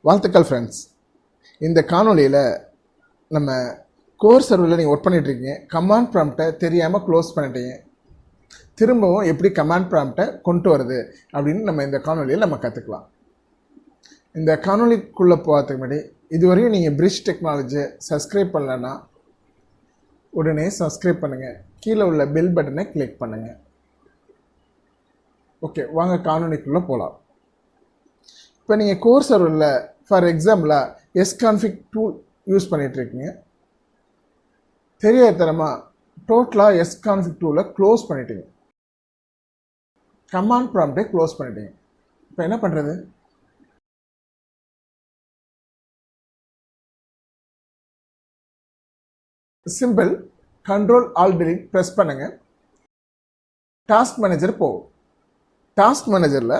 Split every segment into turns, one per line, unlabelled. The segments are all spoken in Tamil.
வாழ்த்துக்கள் ஃப்ரெண்ட்ஸ். இந்த காணொலியில் நம்ம கோர் சர்வரில் நீங்கள் ஒர்க் பண்ணிகிட்ருக்கீங்க, கமாண்ட் ப்ராம்ப்டை தெரியாமல் க்ளோஸ் பண்ணிட்டீங்க, திரும்பவும் எப்படி கமாண்ட் ப்ராம்ப்டை கொண்டு வருது அப்படின்னு நம்ம இந்த காணொலியில் நம்ம கற்றுக்கலாம். இந்த காணொலிக்குள்ளே போகிறதுக்கு முன்னாடி இதுவரையும் நீங்கள் பிரிட்ஜ் டெக்னாலஜியை சப்ஸ்கிரைப் பண்ணலைன்னா உடனே சப்ஸ்கிரைப் பண்ணுங்கள், கீழே உள்ள பெல் பட்டனை கிளிக் பண்ணுங்கள். ஓகே, வாங்க காணொலிக்குள்ளே போகலாம். இப்போ நீங்கள் கோர் சர்வரில் ஃபார் எக்ஸாம்பிளாக Sconfig டூல் யூஸ் பண்ணிகிட்ருக்கீங்க, தெரியாதனமாக டோட்டலாக Sconfig டூலை க்ளோஸ் பண்ணிட்டீங்க, கமாண்ட் ப்ராம்ப்டை க்ளோஸ் பண்ணிட்டீங்க. இப்போ என்ன பண்ணுறது? சிம்பிள், Ctrl+Alt+Delete ப்ரெஸ் பண்ணுங்கள். டாஸ்க் மேனேஜர் போகும். டாஸ்க் மேனேஜரில்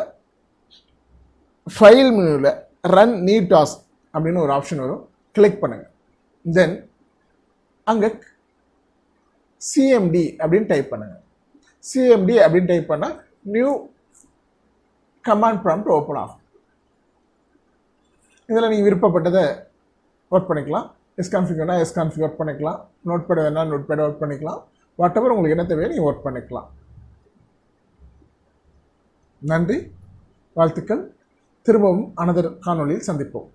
ஃபைல் மெனுவில் ரன் நியூ டாஸ்க் அப்படின்னு ஒரு ஆப்ஷன் வரும், கிளிக் பண்ணுங்கள். தென் அங்கே CMD அப்படின்னு டைப் பண்ணுங்கள். CMD அப்படின்னு டைப் பண்ணால் நியூ கமாண்ட் ப்ராம்ப்ட் ஓப்பன் ஆகும். இதில் நீங்கள் விருப்பப்பட்டதை ஒர்க் பண்ணிக்கலாம். Sconfig வேணால் Sconfig ஒர்க் பண்ணிக்கலாம், நோட்பேட் வேணால் நோட்பேட் ஒர்க் பண்ணிக்கலாம். வாட் எவர் உங்களுக்கு என்ன தேவையோ நீங்கள் ஒர்க் பண்ணிக்கலாம். நன்றி, வாழ்த்துக்கள். திரும்பவும் அனதர் காணொலியில் சந்திப்போம்.